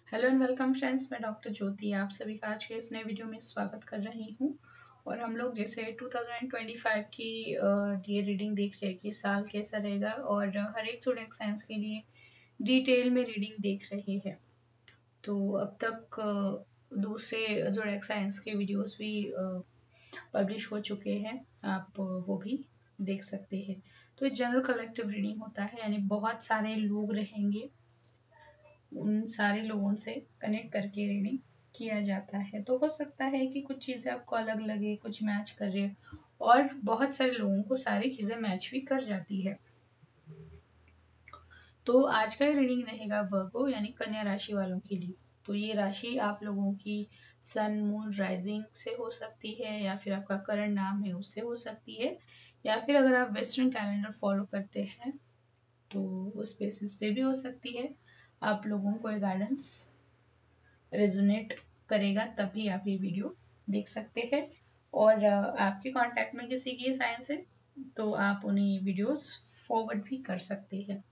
Hello and welcome friends, मैं doctor ज्योति आप सभी का आज के इस नए वीडियो में स्वागत कर रही हूँ। और हम लोग जैसे 2025 की ये रीडिंग देख रहे हैं कि साल कैसा रहेगा, और हर एक जोडिएक साइंस के लिए डिटेल में रीडिंग देख रहे हैं। तो अब तक दूसरे जोडिएक साइंस के वीडियोस भी पब्लिश हो चुके हैं, आप वो भी देख सकते हैं। तो ये जनरल कलेक्टिव रीडिंग होता है, यानी बहुत सारे लोग रहेंगे, उन सारे लोगों से कनेक्ट करके रीडिंग किया जाता है। तो हो सकता है कि कुछ चीज़ें आपको अलग लगे, कुछ मैच कर रहे, और बहुत सारे लोगों को सारी चीज़ें मैच भी कर जाती है। तो आज का रीडिंग रहेगा वर्गो यानी कन्या राशि वालों के लिए। तो ये राशि आप लोगों की सन मून राइजिंग से हो सकती है, या फिर आपका करंट नाम है उससे हो सकती है, या फिर अगर आप वेस्टर्न कैलेंडर फॉलो करते हैं तो उस बेसिस पे भी हो सकती है। आप लोगों को ये गाइडेंस रेजोनेट करेगा तभी आप ये वीडियो देख सकते हैं। और आपके कांटेक्ट में किसी की साइंस है तो आप उन्हें वीडियोस फॉरवर्ड भी कर सकते हैं।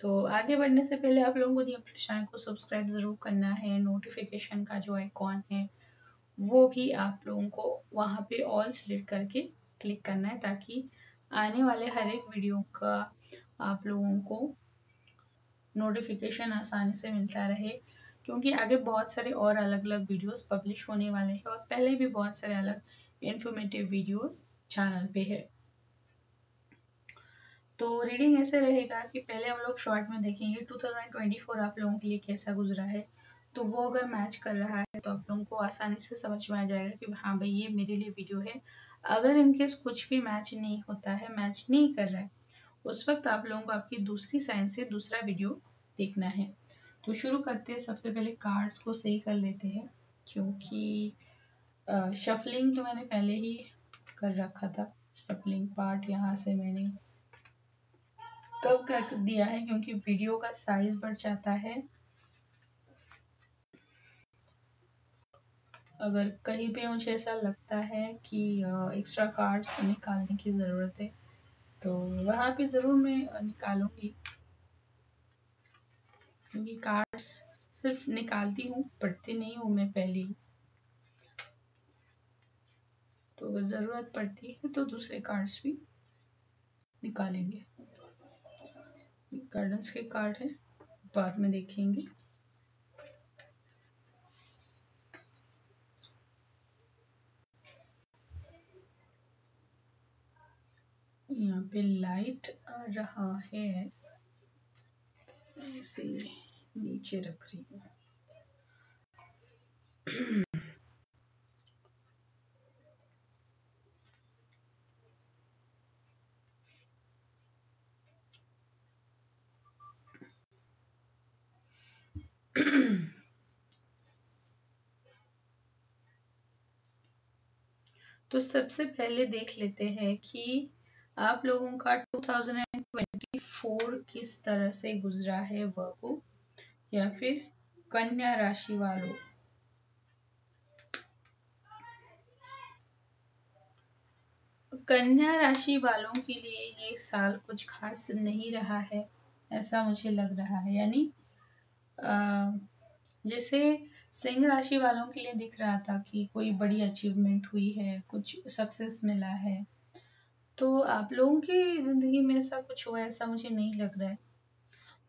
तो आगे बढ़ने से पहले आप लोगों को अपने चैनल को सब्सक्राइब ज़रूर करना है। नोटिफिकेशन का जो आइकॉन है वो भी आप लोगों को वहाँ पे ऑल सेलेक्ट करके क्लिक करना है, ताकि आने वाले हर एक वीडियो का आप लोगों को नोटिफिकेशन आसानी से मिलता रहे। क्योंकि आगे बहुत सारे और अलग अलग वीडियोस पब्लिश होने वाले हैं, और पहले भी बहुत सारे अलग इंफॉर्मेटिव वीडियोस चैनल पे है। तो रीडिंग ऐसे रहेगा कि पहले हम लोग शॉर्ट में देखेंगे 2024 आप लोगों के लिए कैसा गुजरा है। तो वो अगर मैच कर रहा है तो आप लोगों को आसानी से समझ में आ जाएगा कि हाँ भाई ये मेरे लिए वीडियो है। अगर इनकेस कुछ भी मैच नहीं होता है, मैच नहीं कर रहा है, उस वक्त आप लोगों को आपकी दूसरी साइन से दूसरा वीडियो देखना है। तो शुरू करते हैं। सबसे पहले कार्ड्स को सही कर लेते हैं, क्योंकि शफलिंग तो मैंने पहले ही कर रखा था। शफलिंग पार्ट यहाँ से मैंने कब कर दिया है, क्योंकि वीडियो का साइज बढ़ जाता है। अगर कहीं पे मुझे ऐसा लगता है कि एक्स्ट्रा कार्ड्स निकालने की ज़रूरत है तो वहाँ पे ज़रूर मैं निकालूंगी, क्योंकि कार्ड्स सिर्फ निकालती हूँ, पढ़ती नहीं हूँ मैं पहले ही। तो अगर ज़रूरत पड़ती है तो दूसरे कार्ड्स भी निकालेंगे। गार्डन्स के कार्ड है, बाद में देखेंगे। यहाँ पे लाइट आ रहा है, इसे नीचे रख रही हूँ। तो सबसे पहले देख लेते हैं कि आप लोगों का 2024 किस तरह से गुजरा है, वर्गो या फिर कन्या राशि वालों। कन्या राशि वालों के लिए ये साल कुछ खास नहीं रहा है, ऐसा मुझे लग रहा है। यानी जैसे सिंह राशि वालों के लिए दिख रहा था कि कोई बड़ी अचीवमेंट हुई है, कुछ सक्सेस मिला है, तो आप लोगों की ज़िंदगी में ऐसा कुछ हुआ, ऐसा मुझे नहीं लग रहा है।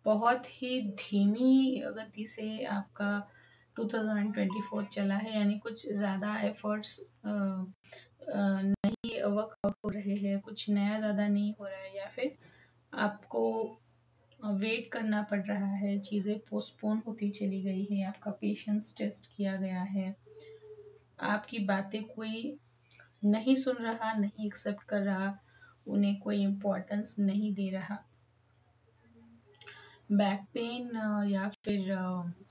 बहुत ही धीमी गति से आपका 2024 चला है, यानी कुछ ज़्यादा एफर्ट्स नहीं वर्कआउट हो रहे हैं, कुछ नया ज़्यादा नहीं हो रहा है, या फिर आपको वेट करना पड़ रहा है, चीज़ें पोस्टपोन होती चली गई है, आपका पेशेंस टेस्ट किया गया है, आपकी बातें कोई नहीं सुन रहा, नहीं एक्सेप्ट कर रहा, उन्हें कोई इम्पोर्टेंस नहीं दे रहा। बैक पेन या फिर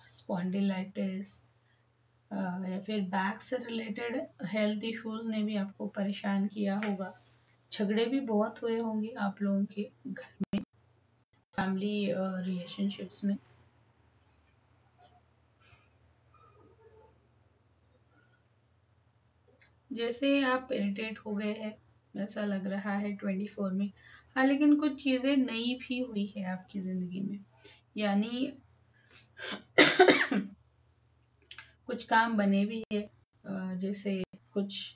स्पॉन्डिलाइटिस या फिर बैक से रिलेटेड हेल्थ इश्यूज ने भी आपको परेशान किया होगा। झगड़े भी बहुत हुए होंगे आप लोगों के घर में, फैमिली रिलेशनशिप्स में। जैसे आप इरिटेट हो गए हैं, ऐसा लग रहा है 24 में। हाँ, लेकिन कुछ चीज़ें नई भी हुई है आपकी ज़िंदगी में, यानी कुछ काम बने भी है, जैसे कुछ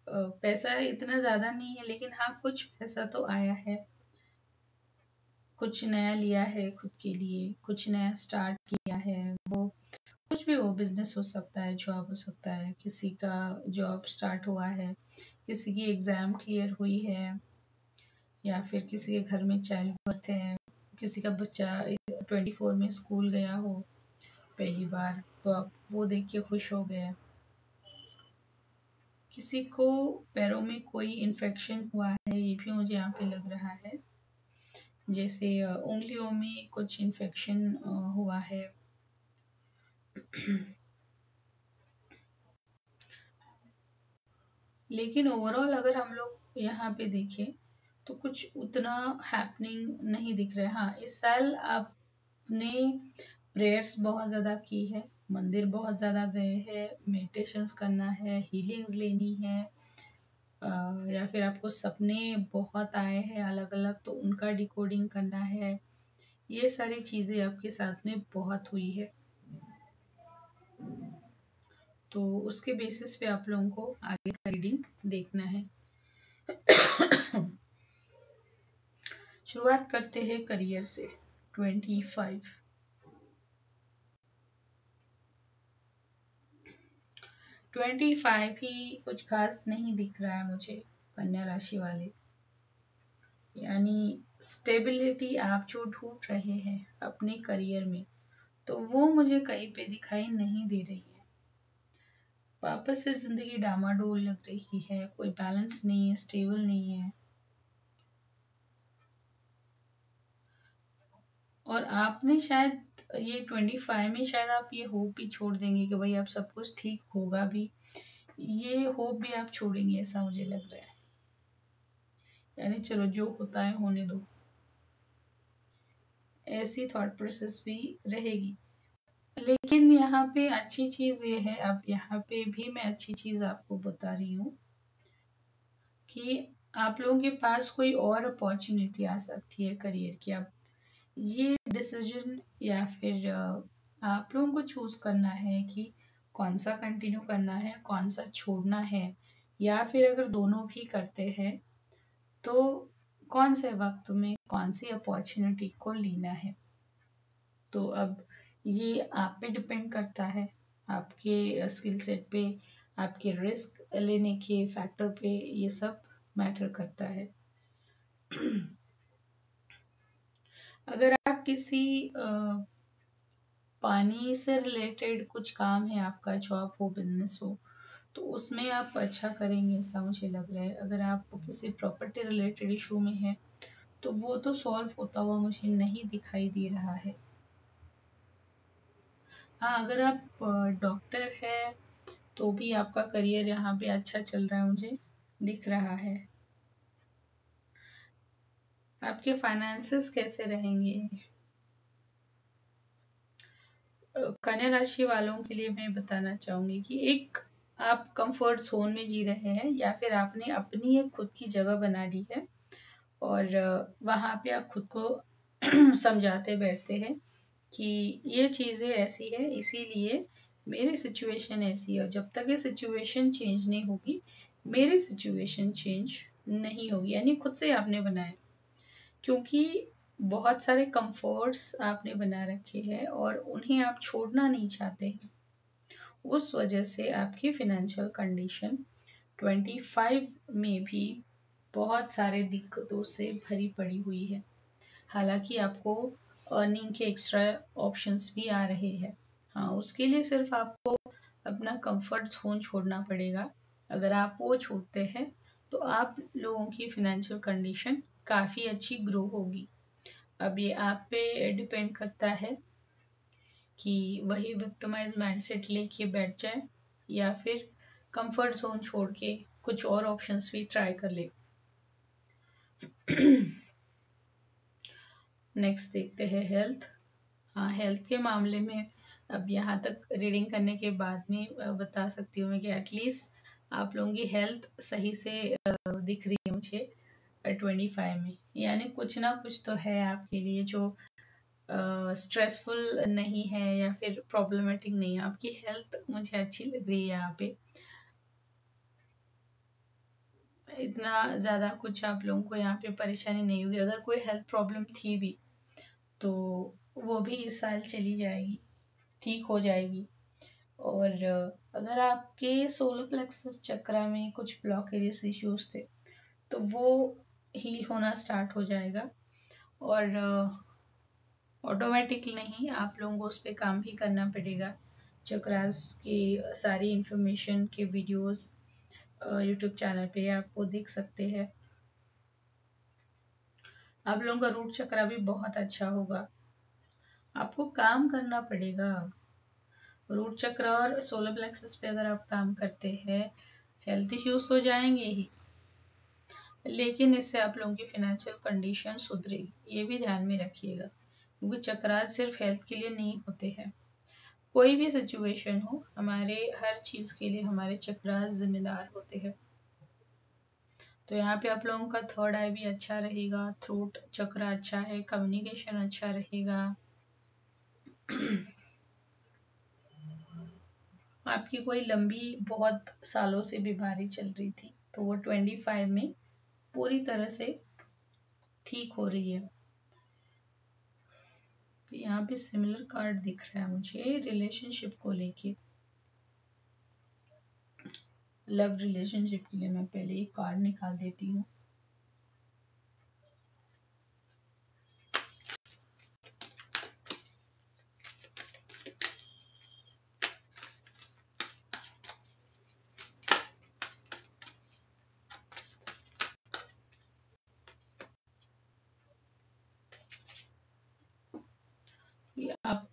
पैसा इतना ज़्यादा नहीं है, लेकिन हाँ कुछ पैसा तो आया है। कुछ नया लिया है खुद के लिए, कुछ नया स्टार्ट किया है। वो कुछ भी हो, बिजनेस हो सकता है, जॉब हो सकता है, किसी का जॉब स्टार्ट हुआ है, किसी की एग्ज़ाम क्लियर हुई है, या फिर किसी के घर में चाइल्ड बर्थ है, किसी का बच्चा 24 में स्कूल गया हो पहली बार, तो आप वो देख के खुश हो गए। किसी को पैरों में कोई इन्फेक्शन हुआ है, ये भी मुझे यहाँ पे लग रहा है, जैसे उंगलियों में कुछ इन्फेक्शन हुआ है। लेकिन ओवरऑल अगर हम लोग यहाँ पे देखें तो कुछ उतना हैपनिंग नहीं दिख रहा है। हाँ, इस साल आपने प्रेयर्स बहुत ज़्यादा की है, मंदिर बहुत ज़्यादा गए हैं, मेडिटेशंस करना है, हीलिंग्स लेनी है, या फिर आपको सपने बहुत आए हैं अलग अलग, तो उनका डिकोडिंग करना है। ये सारी चीज़ें आपके साथ में बहुत हुई है, तो उसके बेसिस पे आप लोगों को आगे का रीडिंग देखना है। शुरुआत करते हैं करियर से। 25 25 ही कुछ खास नहीं दिख रहा है मुझे, कन्या राशि वाले। यानी स्टेबिलिटी आप जो ढूंढ रहे हैं अपने करियर में, तो वो मुझे कहीं पे दिखाई नहीं दे रही है। वापस से जिंदगी डामाडोल लग रही है, कोई बैलेंस नहीं है, स्टेबल नहीं है। और आपने शायद ये 25 में शायद आप ये होप भी छोड़ देंगे कि भाई अब सब कुछ ठीक होगा भी, ये होप भी आप छोड़ेंगे, ऐसा मुझे लग रहा है। यानी चलो जो होता है होने दो, ऐसी थॉट प्रोसेस भी रहेगी। लेकिन यहाँ पे अच्छी चीज़ ये है, अब यहाँ पे भी मैं अच्छी चीज़ आपको बता रही हूँ कि आप लोगों के पास कोई और अपॉर्चुनिटी आ सकती है करियर की। अब ये डिसीजन या फिर आप लोगों को चूज करना है कि कौन सा कंटिन्यू करना है, कौन सा छोड़ना है, या फिर अगर दोनों भी करते हैं तो कौन से वक्त में कौन सी अपॉर्चुनिटी को लेना है। तो अब ये आप पे डिपेंड करता है, आपके स्किल सेट पे, आपके रिस्क लेने के फैक्टर पे, ये सब मैटर करता है। अगर आप किसी पानी से रिलेटेड कुछ काम है, आपका जॉब हो, बिजनेस हो, तो उसमें आप अच्छा करेंगे ऐसा मुझे लग रहा है। अगर आप किसी प्रॉपर्टी रिलेटेड इशू में है, तो वो तो सॉल्व होता हुआ मुझे नहीं दिखाई दे रहा है। हाँ, अगर आप डॉक्टर है तो भी आपका करियर यहाँ पे अच्छा चल रहा है, मुझे दिख रहा है। आपके फाइनेंसेस कैसे रहेंगे? कन्या राशि वालों के लिए मैं बताना चाहूंगी कि एक आप कंफर्ट जोन में जी रहे हैं, या फिर आपने अपनी एक खुद की जगह बना ली है, और वहाँ पे आप खुद को समझाते बैठते हैं कि ये चीज़ें ऐसी है, इसीलिए मेरी सिचुएशन ऐसी है, और जब तक ये सिचुएशन चेंज नहीं होगी मेरी सिचुएशन चेंज नहीं होगी। यानी खुद से आपने बनाया, क्योंकि बहुत सारे कंफर्ट्स आपने बना रखे हैं और उन्हें आप छोड़ना नहीं चाहते हैं। उस वजह से आपकी फिनेंशियल कंडीशन 25 में भी बहुत सारे दिक्कतों से भरी पड़ी हुई है। हालांकि आपको अर्निंग के एक्स्ट्रा ऑप्शंस भी आ रहे हैं। हाँ, उसके लिए सिर्फ आपको अपना कंफर्ट जोन छोड़ना पड़ेगा। अगर आप वो छोड़ते हैं तो आप लोगों की फिनेंशियल कंडीशन काफ़ी अच्छी ग्रो होगी। अब ये आप पे डिपेंड करता है कि वही विक्टिमाइज माइंडसेट लेके बैठ जाए, या फिर कंफर्ट जोन छोड़ के कुछ और ऑप्शंस भी ट्राई कर ले। नेक्स्ट देखते हैं हेल्थ। हाँ, हेल्थ के मामले में अब यहाँ तक रीडिंग करने के बाद में बता सकती हूँ मैं कि एटलीस्ट आप लोगों की हेल्थ सही से दिख रही है मुझे 25 में। यानी कुछ ना कुछ तो है आपके लिए जो स्ट्रेसफुल नहीं है या फिर प्रॉब्लमेटिक नहीं है। आपकी हेल्थ मुझे अच्छी लग रही है यहाँ पे। इतना ज़्यादा कुछ आप लोगों को यहाँ पे परेशानी नहीं होगी। अगर कोई हेल्थ प्रॉब्लम थी भी तो वो भी इस साल चली जाएगी, ठीक हो जाएगी। और अगर आपके सोलर प्लेक्सस चक्रा में कुछ ब्लॉकेजेस इश्यूज थे तो वो हील होना स्टार्ट हो जाएगा। और ऑटोमेटिक नहीं, आप लोगों को उस पर काम भी करना पड़ेगा। चक्रास की सारी इंफॉर्मेशन के वीडियोस यूट्यूब चैनल पे आपको देख सकते हैं। आप लोगों का रूट चक्रा भी बहुत अच्छा होगा। आपको काम करना पड़ेगा। रूट चक्र और सोलर प्लेक्सस पे अगर आप काम करते हैं, हेल्थ इश्यूज तो जाएंगे ही, लेकिन इससे आप लोगों की फाइनेंशियल कंडीशन सुधरेगी। ये भी ध्यान में रखिएगा, क्योंकि चक्रास सिर्फ हेल्थ के लिए नहीं होते हैं। कोई भी सिचुएशन हो, हमारे हर चीज़ के लिए हमारे चक्रास जिम्मेदार होते हैं। तो यहाँ पे आप लोगों का थर्ड आई भी अच्छा रहेगा, थ्रोट चक्र अच्छा है, कम्युनिकेशन अच्छा रहेगा। आपकी कोई लंबी बहुत सालों से बीमारी चल रही थी तो वो 25 में पूरी तरह से ठीक हो रही है। यहाँ पे सिमिलर कार्ड दिख रहा है मुझे रिलेशनशिप को लेके, लव रिलेशनशिप के लिए। मैं पहले एक कार्ड निकाल देती हूँ। आप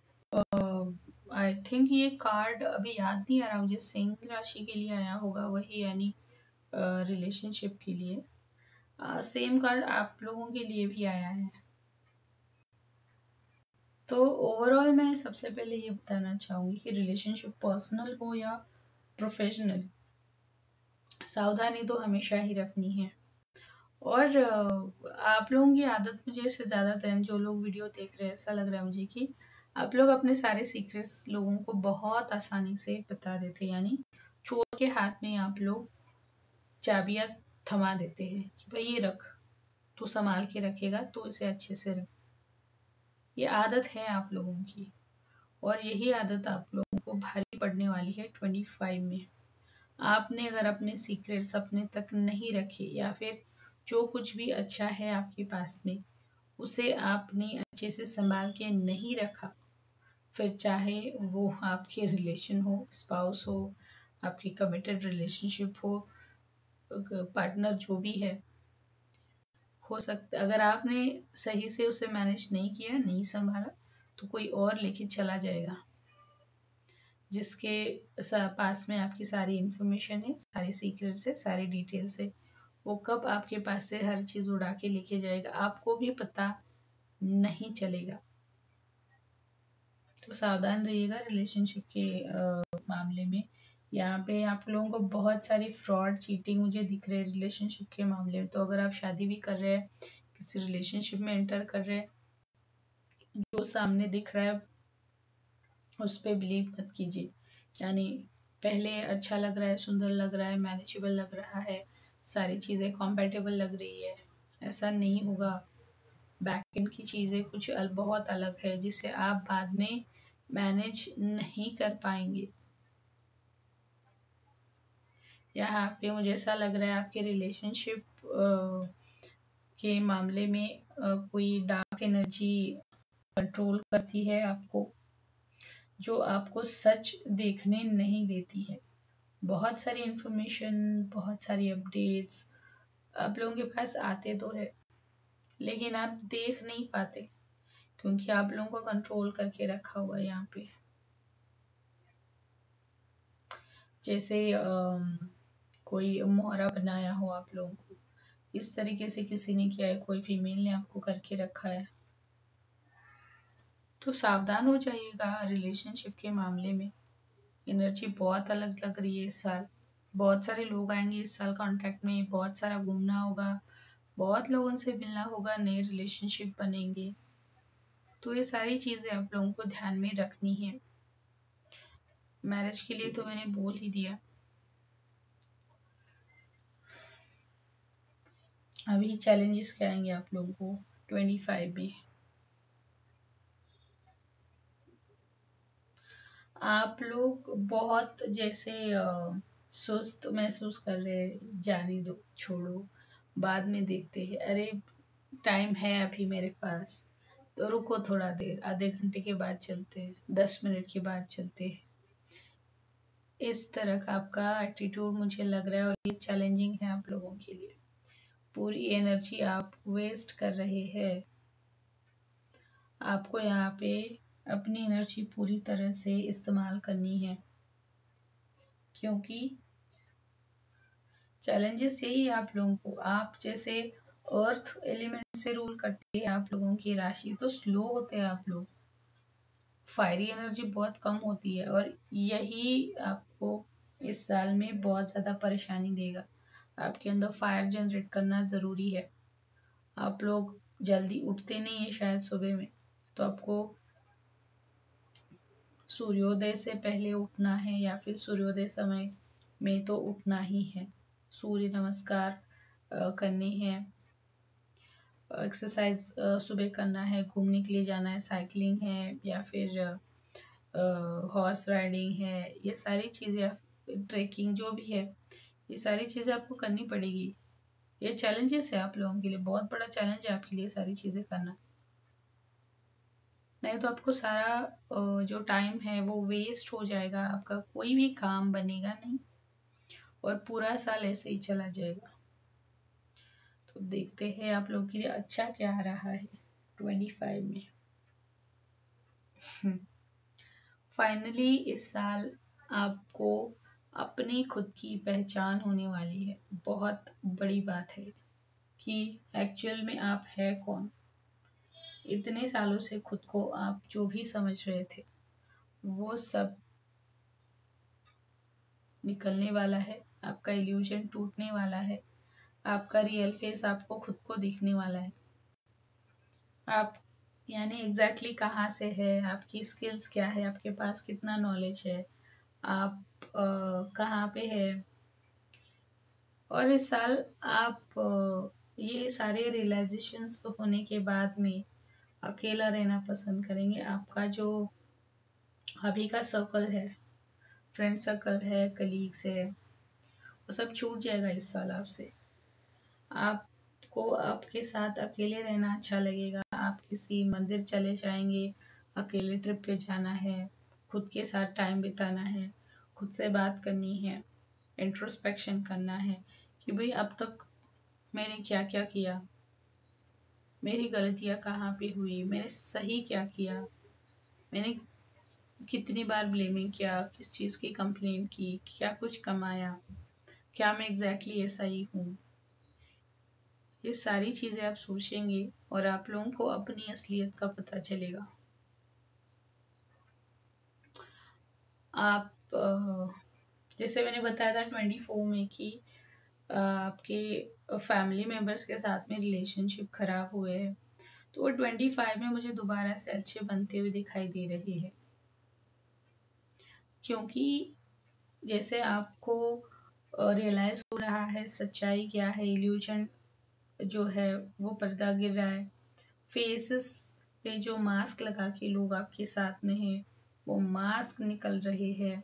आई थिंक ये कार्ड अभी याद नहीं आ रहा मुझे, सिंह राशि के लिए आया होगा वही, यानी रिलेशनशिप के लिए। सेम कार्ड आप लोगों के लिए भी आया है। तो ओवरऑल मैं सबसे पहले ये बताना चाहूँगी कि रिलेशनशिप पर्सनल हो या प्रोफेशनल, सावधानी तो हमेशा ही रखनी है। और आप लोगों की आदत मुझे से ज़्यादातर जो लोग वीडियो देख रहे हैं, ऐसा लग रहा है मुझे कि आप लोग अपने सारे सीक्रेट्स लोगों को बहुत आसानी से बता देते हैं। यानी चोर के हाथ में आप लोग चाबियां थमा देते हैं कि भाई ये रख, तू संभाल के रखेगा तो इसे अच्छे से रख। ये आदत है आप लोगों की, और यही आदत आप लोगों को भारी पड़ने वाली है 25 में। आपने अगर अपने सीक्रेट्स अपने तक नहीं रखे, या फिर जो कुछ भी अच्छा है आपके पास में उसे आपने अच्छे से संभाल के नहीं रखा, फिर चाहे वो आपके रिलेशन हो, स्पाउस हो, आपकी कमिटेड रिलेशनशिप हो, पार्टनर जो भी है, हो सकता अगर आपने सही से उसे मैनेज नहीं किया, नहीं संभाला, तो कोई और लेके चला जाएगा जिसके पास में आपकी सारी इंफॉर्मेशन है, सारी सीक्रेट्स है, सारी डिटेल्स है। वो कब आपके पास से हर चीज़ उड़ा के लेके जाएगा आपको भी पता नहीं चलेगा। तो सावधान रहिएगा रिलेशनशिप के मामले में। यहाँ पे आप लोगों को बहुत सारी फ्रॉड चीटिंग मुझे दिख रही है रिलेशनशिप के मामले में। तो अगर आप शादी भी कर रहे हैं, किसी रिलेशनशिप में एंटर कर रहे हैं, जो सामने दिख रहा है उस पर बिलीव मत कीजिए। यानी पहले अच्छा लग रहा है, सुंदर लग रहा है, मैनेजेबल लग रहा है, सारी चीज़ें कॉम्पेटेबल लग रही है, ऐसा नहीं होगा। बैक एंड की चीज़ें कुछ बहुत अलग है जिसे आप बाद में मैनेज नहीं कर पाएंगे। यहाँ पे मुझे ऐसा लग रहा है आपके रिलेशनशिप के मामले में कोई डार्क एनर्जी कंट्रोल करती है आपको, जो आपको सच देखने नहीं देती है। बहुत सारी इंफॉर्मेशन, बहुत सारी अपडेट्स आप लोगों के पास आते तो है, लेकिन आप देख नहीं पाते क्योंकि आप लोगों को कंट्रोल करके रखा हुआ है यहाँ पे। जैसे कोई मोहरा बनाया हो आप लोगों को, इस तरीके से किसी ने किया है, कोई फीमेल ने आपको करके रखा है। तो सावधान हो जाइएगा रिलेशनशिप के मामले में। एनर्जी बहुत अलग लग रही है इस साल। बहुत सारे लोग आएंगे इस साल कांटेक्ट में, बहुत सारा घूमना होगा, बहुत लोगों से मिलना होगा, नए रिलेशनशिप बनेंगे। तो ये सारी चीज़ें आप लोगों को ध्यान में रखनी है। मैरिज के लिए तो मैंने बोल ही दिया। अभी चैलेंजेस क्या आएंगे आप लोगों को 25 में। आप लोग बहुत जैसे सुस्त महसूस कर रहे हैं, जाने दो, छोड़ो, बाद में देखते हैं, अरे टाइम है अभी मेरे पास, तो रुको थोड़ा देर, आधे घंटे के बाद चलते हैं, 10 मिनट के बाद चलते हैं। इस तरह का आपका एटीट्यूड मुझे लग रहा है और ये चैलेंजिंग है आप लोगों के लिए। पूरी एनर्जी आप वेस्ट कर रहे हैं। आपको यहाँ पे अपनी एनर्जी पूरी तरह से इस्तेमाल करनी है, क्योंकि चैलेंजेस यही है आप लोगों को। आप जैसे अर्थ एलिमेंट से रूल करते हैं आप लोगों की राशि, तो स्लो होते हैं आप लोग, फायरी एनर्जी बहुत कम होती है, और यही आपको इस साल में बहुत ज़्यादा परेशानी देगा। आपके अंदर फायर जनरेट करना ज़रूरी है। आप लोग जल्दी उठते नहीं है शायद सुबह में, तो आपको सूर्योदय से पहले उठना है या फिर सूर्योदय समय में तो उठना ही है। सूर्य नमस्कार करने हैं, एक्सरसाइज सुबह करना है, घूमने के लिए जाना है, साइकिलिंग है या फिर हॉर्स राइडिंग है, ये सारी चीज़ें, ट्रेकिंग जो भी है, ये सारी चीज़ें आपको करनी पड़ेगी। ये चैलेंजेस है आप लोगों के लिए, बहुत बड़ा चैलेंज है आपके लिए सारी चीज़ें करना। नहीं तो आपको सारा जो टाइम है वो वेस्ट हो जाएगा, आपका कोई भी काम बनेगा नहीं और पूरा साल ऐसे ही चला जाएगा। तो देखते हैं आप लोगों के लिए अच्छा क्या आ रहा है 25 में। फाइनली इस साल आपको अपनी खुद की पहचान होने वाली है। बहुत बड़ी बात है कि एक्चुअल में आप है कौन। इतने सालों से खुद को आप जो भी समझ रहे थे वो सब निकलने वाला है, आपका इल्यूजन टूटने वाला है, आपका रियल फेस आपको खुद को दिखने वाला है। आप यानी एग्जैक्टली कहाँ से है, आपकी स्किल्स क्या है, आपके पास कितना नॉलेज है, आप कहाँ पे है। और इस साल आप ये सारे रियलाइजेशंस होने के बाद में अकेला रहना पसंद करेंगे। आपका जो अभी का सर्कल है, फ्रेंड सर्कल है, कलीग्स है, वो सब छूट जाएगा इस साल आपसे। आपको आपके साथ अकेले रहना अच्छा लगेगा। आप किसी मंदिर चले जाएंगे, अकेले ट्रिप पे जाना है, खुद के साथ टाइम बिताना है, खुद से बात करनी है, इंट्रोस्पेक्शन करना है कि भाई अब तक मैंने क्या क्या किया, मेरी गलतियाँ कहाँ पे हुई, मैंने सही क्या किया, मैंने कितनी बार ब्लेमिंग किया, किस चीज़ की कंप्लेंट की, क्या कुछ कमाया, क्या मैं एग्जैक्टली ऐसा ही हूँ। ये सारी चीज़ें आप सोचेंगे और आप लोगों को अपनी असलियत का पता चलेगा। आप जैसे मैंने बताया था 24 में कि आपके फैमिली मेम्बर्स के साथ में रिलेशनशिप खराब हुए हैं, तो वो 25 में मुझे दोबारा से अच्छे बनते हुए दिखाई दे रहे हैं। क्योंकि जैसे आपको रियलाइज़ हो रहा है सच्चाई क्या है, इल्यूजन जो है वो पर्दा गिर रहा है, फेसेस पे जो मास्क लगा के लोग आपके साथ में हैं वो मास्क निकल रहे हैं।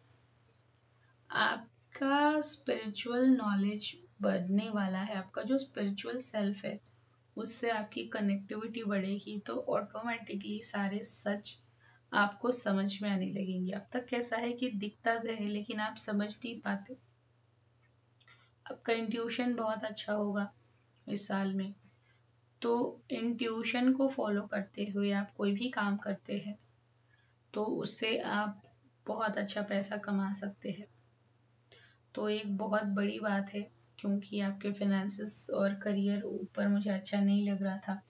आपका स्पिरिचुअल नॉलेज बढ़ने वाला है, आपका जो स्पिरिचुअल सेल्फ है उससे आपकी कनेक्टिविटी बढ़ेगी, तो ऑटोमेटिकली सारे सच आपको समझ में आने लगेंगे। अब तक कैसा है कि दिखता तो है लेकिन आप समझ नहीं पाते। आपका इंट्यूशन बहुत अच्छा होगा इस साल में, तो इंट्यूशन को फॉलो करते हुए आप कोई भी काम करते हैं तो उससे आप बहुत अच्छा पैसा कमा सकते हैं। तो एक बहुत बड़ी बात है, क्योंकि आपके फिनेंसेस और करियर ऊपर मुझे अच्छा नहीं लग रहा था,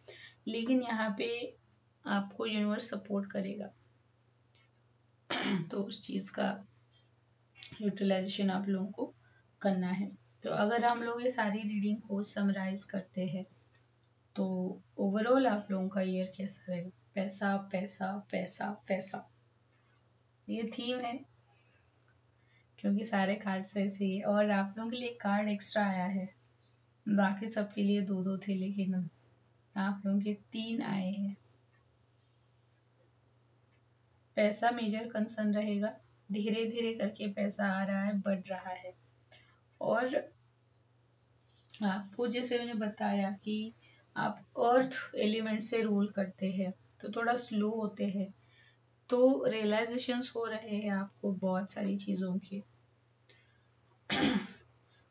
लेकिन यहाँ पे आपको यूनिवर्स सपोर्ट करेगा। तो उस चीज़ का यूटिलाइजेशन आप लोगों को करना है। तो अगर हम लोग ये सारी रीडिंग को समराइज करते हैं तो ओवरऑल आप लोगों का ईयर कैसा रहेगा। पैसा पैसा पैसा पैसा, ये थीम है क्योंकि सारे कार्ड्स वैसे ही है। और आप लोगों के लिए कार्ड एक्स्ट्रा आया है, बाकी सबके लिए दो दो थे लेकिन आप लोगों के 3 आए हैं। पैसा मेजर कंसर्न रहेगा, धीरे धीरे करके पैसा आ रहा है, बढ़ रहा है। और आपको जैसे मैंने बताया कि आप अर्थ एलिमेंट से रूल करते हैं तो थोड़ा स्लो होते हैं, तो रियलाइजेशंस हो रहे हैं आपको बहुत सारी चीज़ों के,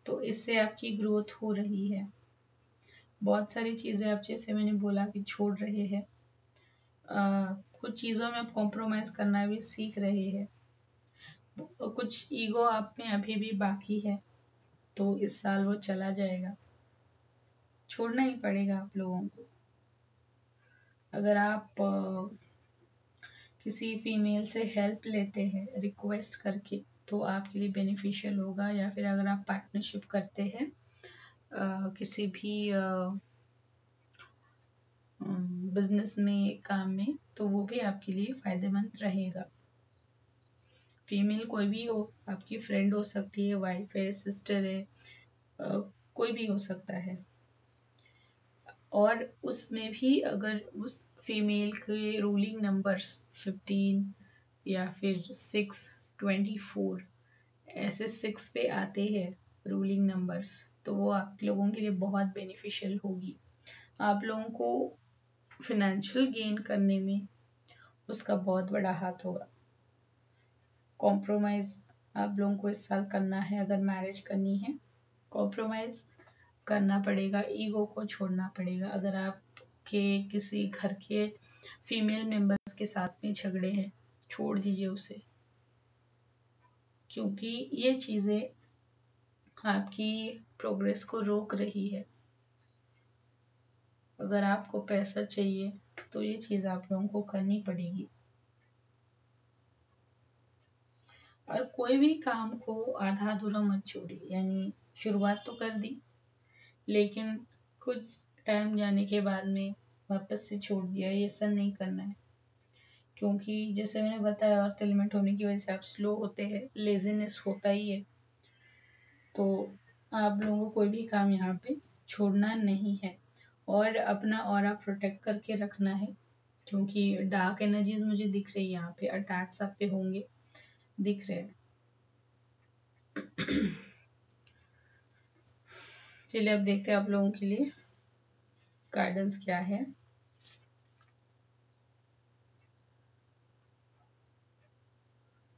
तो इससे आपकी ग्रोथ हो रही है। बहुत सारी चीज़ें आप जैसे मैंने बोला कि छोड़ रहे हैं, कुछ चीज़ों में आप कॉम्प्रोमाइज़ करना भी सीख रहे हैं, कुछ ईगो आप में अभी भी बाकी है, तो इस साल वो चला जाएगा, छोड़ना ही पड़ेगा आप लोगों को। अगर आप किसी फीमेल से हेल्प लेते हैं रिक्वेस्ट करके तो आपके लिए बेनिफिशियल होगा, या फिर अगर आप पार्टनरशिप करते हैं किसी भी बिजनेस में, काम में, तो वो भी आपके लिए फ़ायदेमंद रहेगा। फीमेल कोई भी हो, आपकी फ्रेंड हो सकती है, वाइफ है, सिस्टर है, कोई भी हो सकता है। और उसमें भी अगर उस फीमेल के रूलिंग नंबर्स 15 या फिर 6, 24 ऐसे 6 पे आते हैं रूलिंग नंबर्स, तो वो आप लोगों के लिए बहुत बेनिफिशियल होगी। आप लोगों को फिनेंशियल गेन करने में उसका बहुत बड़ा हाथ होगा। कॉम्प्रोमाइज़ आप लोगों को इस साल करना है, अगर मैरिज करनी है कॉम्प्रोमाइज़ करना पड़ेगा, ईगो को छोड़ना पड़ेगा। अगर आपके किसी घर के फीमेल मेंबर्स के साथ में झगड़े हैं, छोड़ दीजिए उसे, क्योंकि ये चीज़ें आपकी प्रोग्रेस को रोक रही है। अगर आपको पैसा चाहिए तो ये चीज़ आप लोगों को करनी पड़ेगी। और कोई भी काम को आधा अधूरा मत छोड़िए, यानी शुरुआत तो कर दी लेकिन कुछ टाइम जाने के बाद में वापस से छोड़ दिया, ये सब नहीं करना है। क्योंकि जैसे मैंने बताया अर्थ एलिमेंट होने की वजह से आप स्लो होते हैं, लेजीनेस होता ही है, तो आप लोगों को कोई भी काम यहाँ पे छोड़ना नहीं है और अपना ऑरा प्रोटेक्ट करके रखना है। क्योंकि डार्क एनर्जीज मुझे दिख रही है, यहाँ पे अटैक्स आप पे होंगे, दिख रहे हैं। चलिए अब देखते हैं आप लोगों के लिए गाइडेंस क्या है।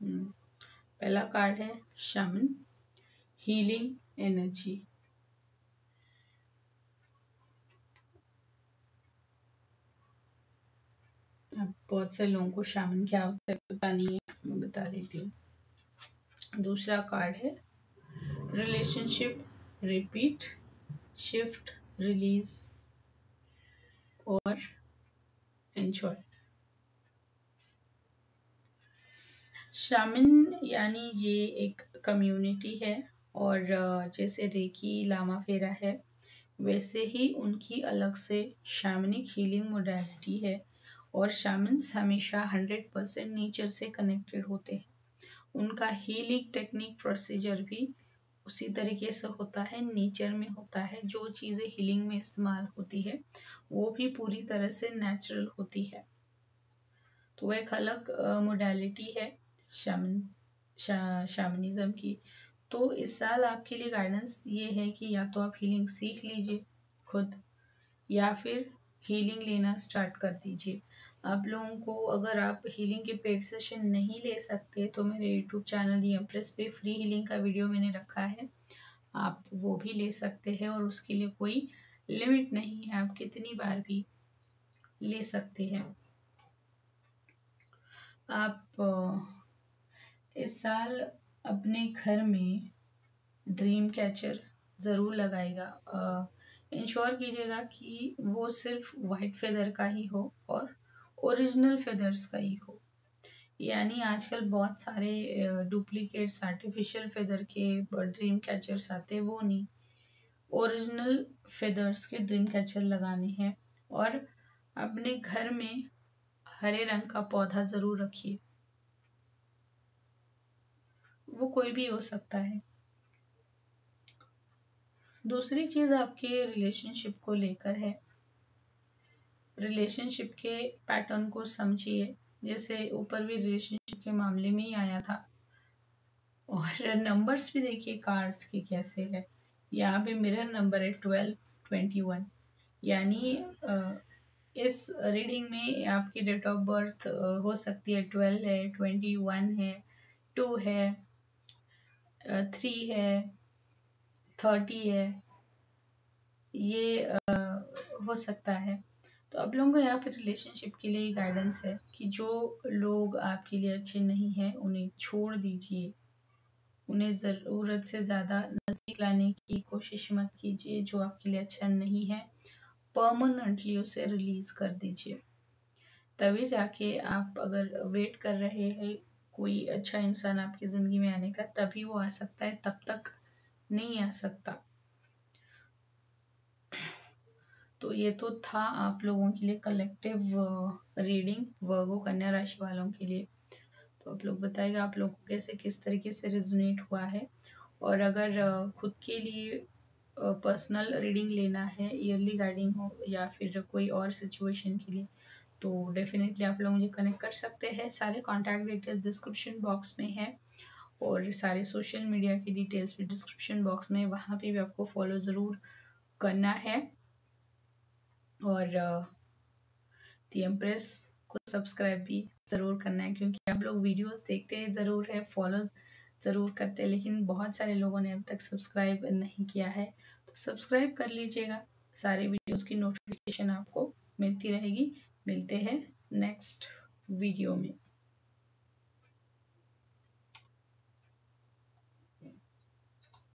पहला कार्ड है शमन, हीलिंग एनर्जी। अब बहुत से लोगों को शामन क्या होता है पता नहीं है, मैं बता देती हूँ। दूसरा कार्ड है रिलेशनशिप, रिपीट, शिफ्ट, रिलीज और एंजॉय। शामिन यानी ये एक कम्युनिटी है, और जैसे रेकी लामा फेरा है वैसे ही उनकी अलग से शामनिक हीलिंग मोडालिटी है। और शामन्स हमेशा 100% नेचर से कनेक्टेड होते हैं। उनका हीलिंग टेक्निक प्रोसीजर भी उसी तरीके से होता है, नेचर में होता है। जो चीज़ें हीलिंग में इस्तेमाल होती है वो भी पूरी तरह से नेचुरल होती है। तो वह एक अलग मोडालिटी है शामनिज्म की। तो इस साल आपके लिए गाइडेंस ये है कि या तो आप हीलिंग सीख लीजिए खुद, या फिर हीलिंग लेना स्टार्ट कर दीजिए। आप लोगों को अगर आप हीलिंग के पेड सेशन नहीं ले सकते तो मेरे यूट्यूब चैनल दी एम्प्रेस पे फ्री हीलिंग का वीडियो मैंने रखा है, आप वो भी ले सकते हैं। और उसके लिए कोई लिमिट नहीं है, आप कितनी बार भी ले सकते हैं। आप इस साल अपने घर में ड्रीम कैचर ज़रूर लगाएगा। इंश्योर कीजिएगा कि वो सिर्फ वाइट फेदर का ही हो और ओरिजिनल फेदर्स का ही हो। यानी आजकल बहुत सारे डुप्लीकेट्स आर्टिफिशियल फेदर के ड्रीम कैचर्स आते हैं, वो नहीं, ओरिजिनल फेदर्स के ड्रीम कैचर लगाने हैं। और अपने घर में हरे रंग का पौधा ज़रूर रखिए, वो कोई भी हो सकता है। दूसरी चीज़ आपके रिलेशनशिप को लेकर है। रिलेशनशिप के पैटर्न को समझिए, जैसे ऊपर भी रिलेशनशिप के मामले में ही आया था। और नंबर्स भी देखिए कार्ड्स के कैसे है। यहाँ पे मिरर नंबर है 12, 21, यानी इस रीडिंग में आपकी डेट ऑफ बर्थ हो सकती है 12 है, 21 है, 2 है, 3 है, 30 है, ये हो सकता है। तो आप लोगों को यहाँ पे रिलेशनशिप के लिए गाइडेंस है कि जो लोग आपके लिए अच्छे नहीं हैं उन्हें छोड़ दीजिए, उन्हें ज़रूरत से ज़्यादा नज़दीक लाने की कोशिश मत कीजिए। जो आपके लिए अच्छा नहीं है परमानेंटली उसे रिलीज़ कर दीजिए। तभी जाके आप अगर वेट कर रहे हैं कोई अच्छा इंसान आपकी ज़िंदगी में आने का, तभी वो आ सकता है, तब तक नहीं आ सकता। तो ये तो था आप लोगों के लिए कलेक्टिव रीडिंग वर्गो कन्या राशि वालों के लिए। तो आप लोग बताइएगा आप लोगों को कैसे किस तरीके से रिजोनेट हुआ है। और अगर खुद के लिए पर्सनल रीडिंग लेना है, ईयरली गाइडिंग हो या फिर कोई और सिचुएशन के लिए, तो डेफिनेटली आप लोग मुझे कनेक्ट कर सकते हैं। सारे कॉन्टैक्ट डिटेल्स डिस्क्रिप्शन बॉक्स में है और सारे सोशल मीडिया की डिटेल्स भी डिस्क्रिप्शन बॉक्स में, वहाँ पे भी आपको फॉलो ज़रूर करना है। और दी एम्प्रेस को सब्सक्राइब भी ज़रूर करना है, क्योंकि आप लोग वीडियोस देखते ज़रूर है, फॉलो ज़रूर करते हैं, लेकिन बहुत सारे लोगों ने अब तक सब्सक्राइब नहीं किया है। तो सब्सक्राइब कर लीजिएगा, सारे वीडियोस की नोटिफिकेशन आपको मिलती रहेगी। मिलते हैं नेक्स्ट वीडियो में।